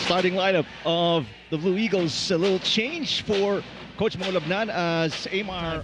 starting lineup of the Blue Eagles. A little change for Coach Molabnan as Amar,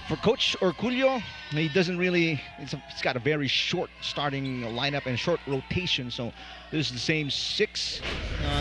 for Coach Orculio, he doesn't really, he's got a very short starting lineup and short rotation, so this is the same six.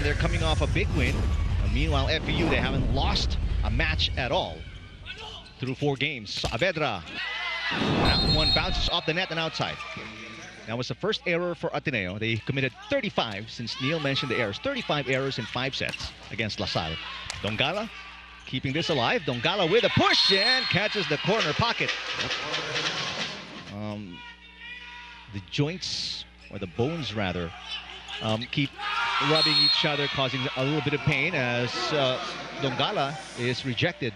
They're coming off a big win. Meanwhile, FEU, they haven't lost a match at all through 4 games. Saavedra, that one bounces off the net and outside. That was the first error for Ateneo. They committed 35, since Neil mentioned the errors. 35 errors in 5 sets against LaSalle. Dongala keeping this alive. Dongala with a push and catches the corner pocket. The joints, or the bones rather, keep rubbing each other, causing a little bit of pain as Dongala is rejected.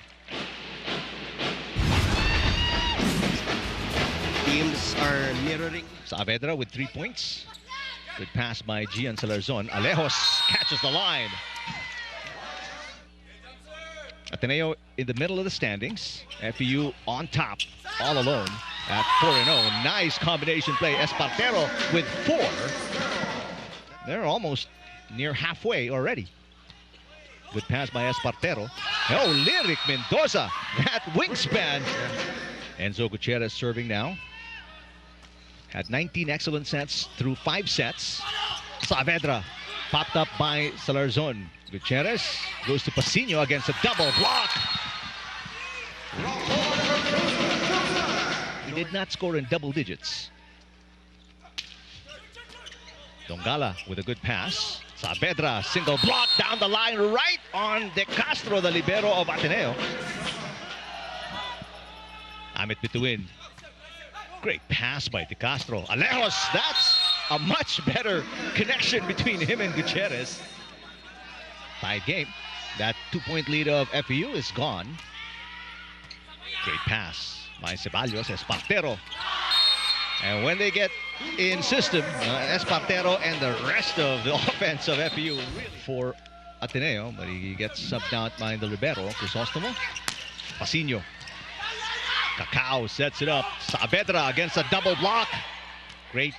Teams are mirroring. Saavedra with 3 points. Good pass by Gian Salarzon. Alejos catches the line. Ateneo in the middle of the standings. FEU on top, all alone at 4-0. Nice combination play. Espartero with 4. They're almost near halfway already. Good pass by Espartero. Oh, Lyric Mendoza, that wingspan. Enzo Gutierrez serving now. Had 19 excellent sets through 5 sets. Saavedra popped up by Salarzon. Gutierrez goes to Pasino against a double block. He did not score in double digits. Dongala with a good pass. Saavedra, single block down the line right on De Castro, the libero of Ateneo. Amit Bituin. Great pass by De Castro. Alejos, that's a much better connection between him and Gutierrez. Tied game. That 2-point lead of FEU is gone. Great pass by Ceballos. Espartero. And when they get in system, Espartero and the rest of the offense of FEU for Ateneo, but he gets subbed out by the libero, Crisostomo. Pasino. Cacao sets it up. Saavedra against a double block. Great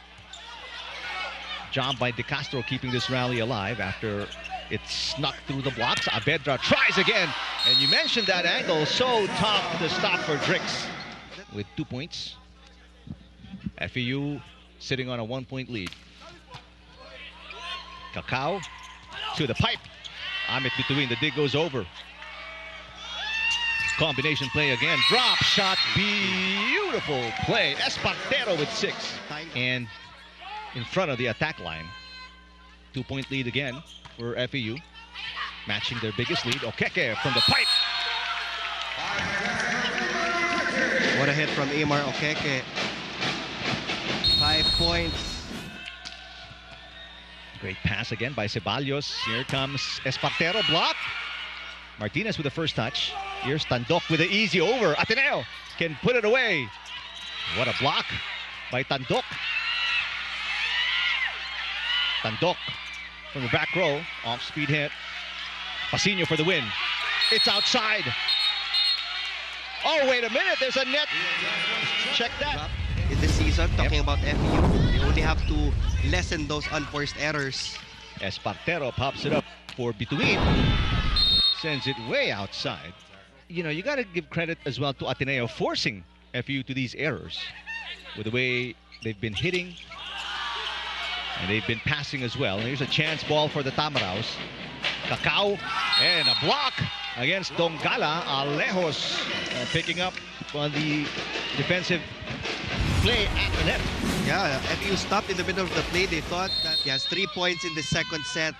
job by De Castro keeping this rally alive after it snuck through the blocks. Saavedra tries again. And you mentioned that angle, so tough to stop for Drix with 2 points. FEU sitting on a 1-point lead. Cacao to the pipe. Amit Bituin, the dig goes over. Combination play again. Drop shot. Beautiful play. Espartero with 6. And in front of the attack line. 2-point lead again for FEU. Matching their biggest lead. Okeke from the pipe. What a hit from Amar Okeke. 5 points. Great pass again by Ceballos. Here comes Espartero. Block. Martinez with the first touch. Here's Tandok with the easy over. Ateneo can put it away. What a block by Tandok. Tandok from the back row. Off-speed hit. Pasino for the win. It's outside. Oh, wait a minute. There's a net. Check that. In this season, talking about FEU, they only have to lessen those unforced errors. Espartero pops it up for Bituin. Sends it way outside. You know, you got to give credit as well to Ateneo forcing FEU to these errors with the way they've been hitting and they've been passing as well. And here's a chance ball for the Tamaraws. Cacao and a block against Dongala. Alejos picking up on the defensive play at the net. Yeah, FEU stopped in the middle of the play. They thought that he has 3 points in the second set.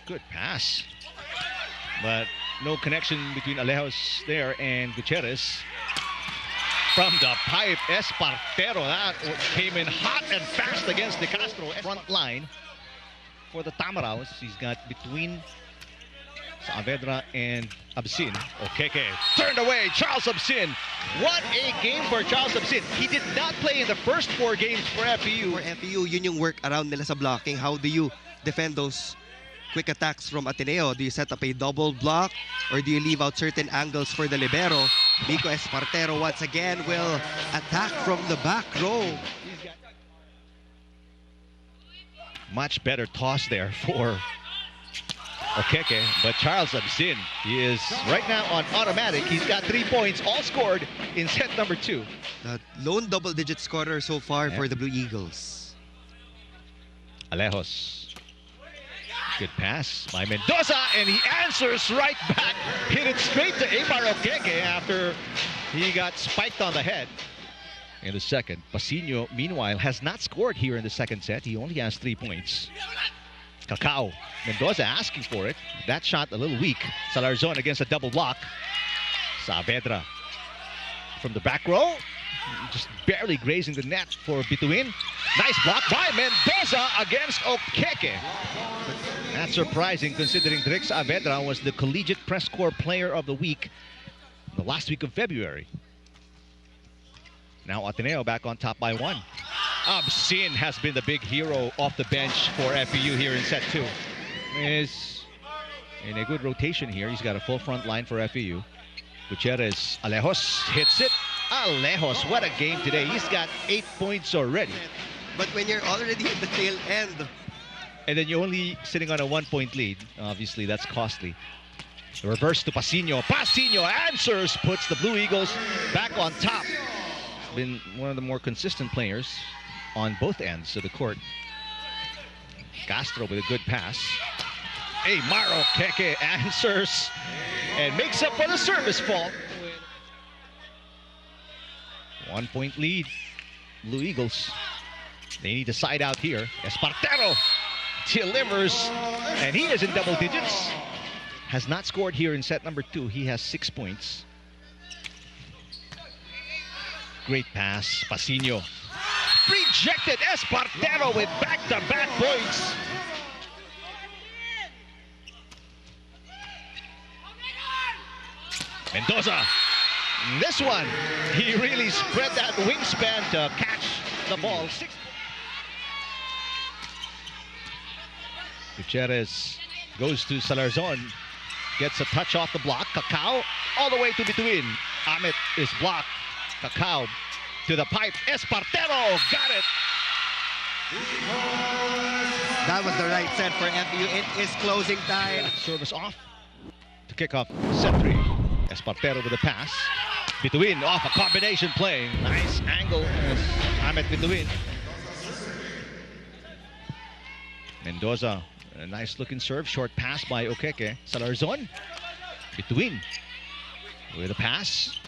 Good pass, but no connection between Alejos there and Gutierrez. From the pipe, Espartero, that came in hot and fast against De Castro. Front line for the Tamaraws. He's got between Saavedra and Absin. Okeke turned away. Charles Absin. What a game for Charles Absin. He did not play in the first 4 games for FEU. For FEU, yun yung work around nila sa blocking. How do you defend those quick attacks from Ateneo? Do you set up a double block or do you leave out certain angles for the libero? Mico Espartero once again will attack from the back row. Much better toss there for Okeke, but Charles Absin, he is right now on automatic. He's got 3 points, all scored in set number 2. The lone double-digit scorer so far for the Blue Eagles. Alejos. Good pass by Mendoza, and he answers right back. Hit it straight to Amar Okeke after he got spiked on the head in the second. Pasino, meanwhile, has not scored here in the second set. He only has 3 points. Cacao. Mendoza asking for it. That shot a little weak. Salarzon against a double block. Saavedra from the back row. Just barely grazing the net for Bituin. Nice block by Mendoza against Okeke. That's surprising considering Drix Saavedra was the Collegiate Press Corps Player of the Week the last week of February. Now Ateneo back on top by 1. Absin has been the big hero off the bench for FEU here in set 2. Is in a good rotation here. He's got a full front line for FEU. Gutierrez, Alejos hits it. Alejos, what a game today. He's got 8 points already. But when you're already at the tail end, and then you're only sitting on a 1-point lead, obviously that's costly. The reverse to Pasino. Pasino answers, puts the Blue Eagles back on top. Been one of the more consistent players on both ends of the court. Castro with a good pass. Hey, Maro Keke answers and makes up for the service fault. 1-point lead, Blue Eagles. They need to side out here. Espartero delivers, and he is in double digits. Has not scored here in set number 2. He has 6 points. Great pass, Pasino. Rejected, Espartero with back-to-back points. Mendoza. This one, he really spread that wingspan to catch the ball. Gutierrez goes to Salarzon. Gets a touch off the block. Cacao all the way to between. Amit is blocked. Cacao to the pipe. Espartero got it. that was the right set for FEU. It is closing time. Service off to kick off set 3. Espartero with a pass. Bituin off a combination play. Nice angle as Amit Bituin. Mendoza, a nice looking serve. Short pass by Okeke. Salarzon. Bituin with a pass.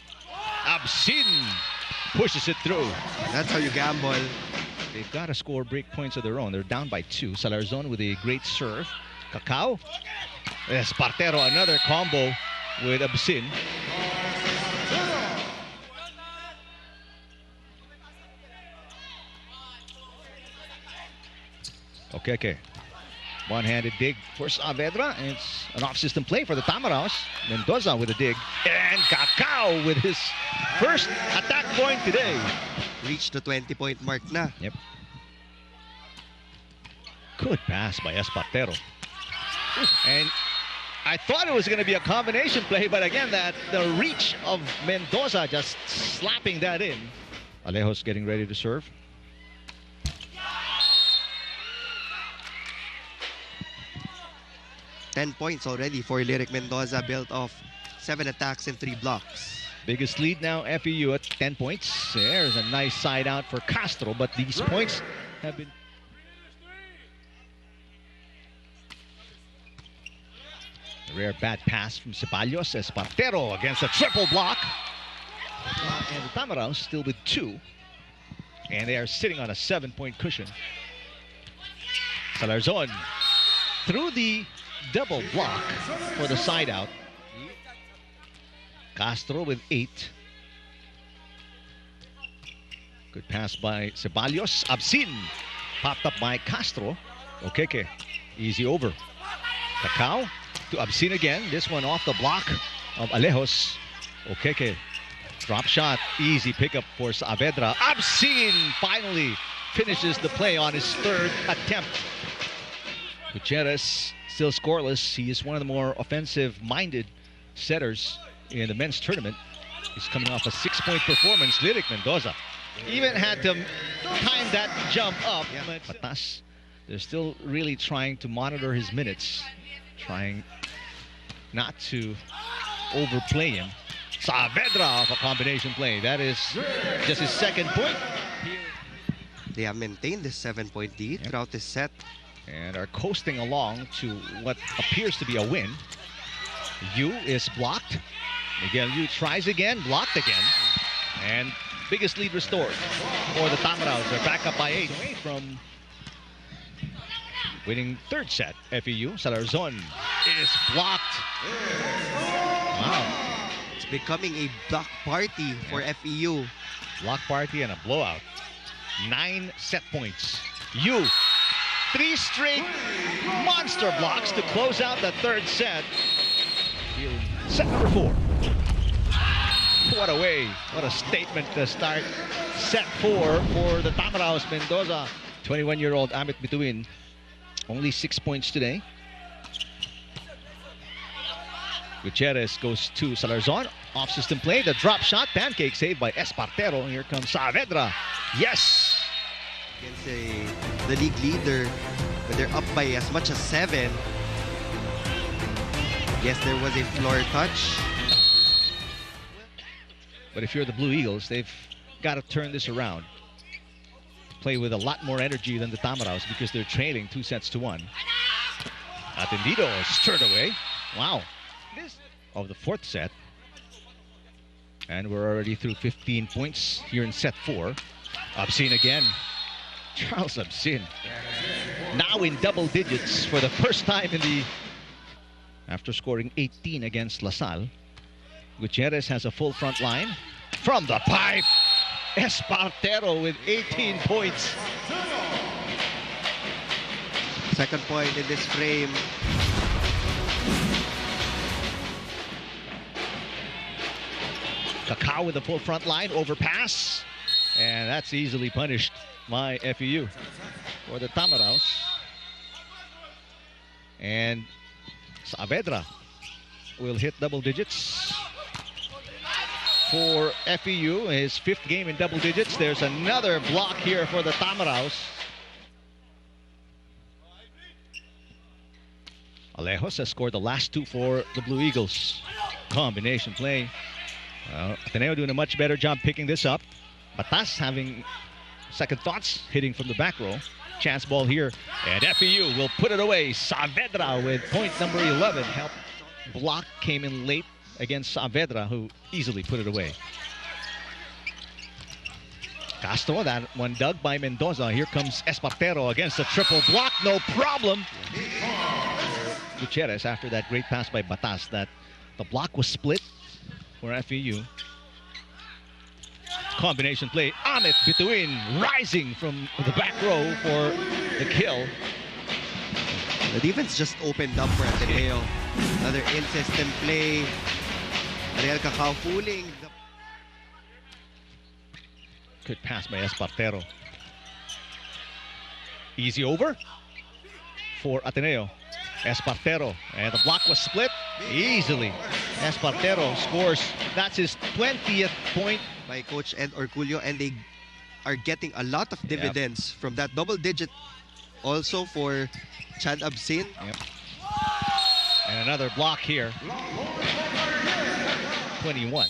Absin pushes it through. That's how you gamble. They've got to score break points of their own. They're down by 2. Salarzon with a great serve. Cacao. Espartero, another combo with Absin. Okay. One-handed dig for Saavedra. It's an off-system play for the Tamaraws. Mendoza with a dig. And Cacao with his first attack point today. Reached the 20-point mark na. Yep. Good pass by Espartero. And I thought it was going to be a combination play, but again, the reach of Mendoza just slapping that in. Alejos getting ready to serve. Ten points already for Lyric Mendoza, built off 7 attacks and 3 blocks. Biggest lead now, FEU at 10 points. There's a nice side out for Castro, but these points have been... A rare bad pass from Ceballos. Espartero against a triple block. And the Tamaraws still with 2. And they are sitting on a 7-point cushion. Salarzon through the double block for the side out. Castro with 8. Good pass by Ceballos. Absin popped up by Castro. Okeke, easy over. Cacao to Absin again. This one off the block of Alejos. Okeke, drop shot. Easy pickup for Saavedra. Absin finally finishes the play on his 3rd attempt. Gutierrez still scoreless. He is one of the more offensive-minded setters in the men's tournament. He's coming off a 6-point performance. Lyric Mendoza even had to time that jump up. Patas They're still really trying to monitor his minutes, trying not to overplay him. Saavedra off a combination play. That is just his second point. They have maintained this 7-point lead throughout this set. And are coasting along to what appears to be a win. Yu is blocked. Miguel Yu tries again, blocked again. And biggest lead restored for the Tamaraws. They're back up by 8 away from winning third set. FEU, Salarzon is blocked. Wow. It's becoming a block party for FEU. Block party and a blowout. 9 set points. Yu, 3 straight monster blocks to close out the third set. Here in set number 4. What a way, what a statement to start set 4 for the Tamaraws. Mendoza, 21-year-old Amit Bituin, only 6 points today. Gutierrez goes to Salarzon, off-system play, the drop shot, pancake saved by Espartero. Here comes Saavedra. Yes! Against the league leader, when they're up by as much as 7. Yes, there was a floor touch. But if you're the Blue Eagles, they've got to turn this around. Play with a lot more energy than the Tamaraws because they're trailing 2-1. Ateneo is stirred away. Wow. Of the fourth set. And we're already through 15 points here in set 4. Obscene again. Charles Obscene. Now in double digits for the first time in the... After scoring 18 against LaSalle. Gutierrez has a full front line. From the pipe. Espartero with 18 points. Second point in this frame. Cacao with a full front line, overpass. And that's easily punished by FEU for the Tamaraws. And Saavedra will hit double digits for FEU, his 5th game in double digits. There's another block here for the Tamaraws. Alejos has scored the last 2 for the Blue Eagles. Combination play. Ateneo doing a much better job picking this up. Batas having second thoughts, hitting from the back row. Chance ball here, and FEU will put it away. Saavedra with point number 11. Help block came in late against Saavedra, who easily put it away. Castro, that one dug by Mendoza. Here comes Espartero against a triple block, no problem. Gutierrez after that great pass by Batas, that the block was split for FEU. Combination play. Amit Bituin rising from the back row for the kill. The defense just opened up for Ateneo. Another in-system play. Ariel Cacao fooling. Good pass by Espartero. Easy over for Ateneo. Espartero, and the block was split easily. Espartero scores. That's his 20th point. By Coach Ed Orculio, and they are getting a lot of dividends from that double digit also for Chad Obscene. And another block here. 21.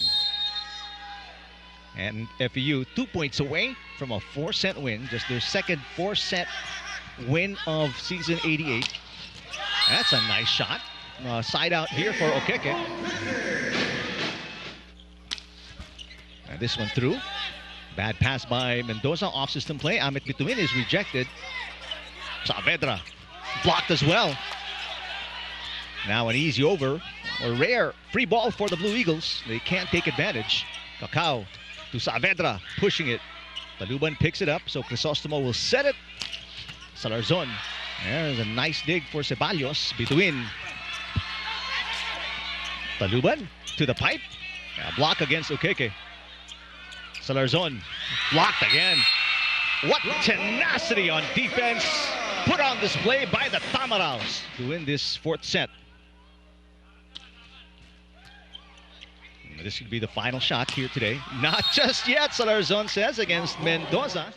And FEU 2 points away from a 4-set win, just their second 4-set win of season 88. That's a nice shot. Side out here for Okeke. And this one through. Bad pass by Mendoza, off-system play. Amit Bituin is rejected. Saavedra blocked as well. Now an easy over. A rare free ball for the Blue Eagles. They can't take advantage. Cacao to Saavedra, pushing it. Taluban picks it up, so Crisostomo will set it. Salarzon. There's a nice dig for Ceballos. Bituin. Taluban to the pipe. A block against Okeke. Salarzon blocked again. What tenacity on defense put on display by the Tamaraws to win this 4th set. This could be the final shot here today. Not just yet, Salarzon says, against Mendoza.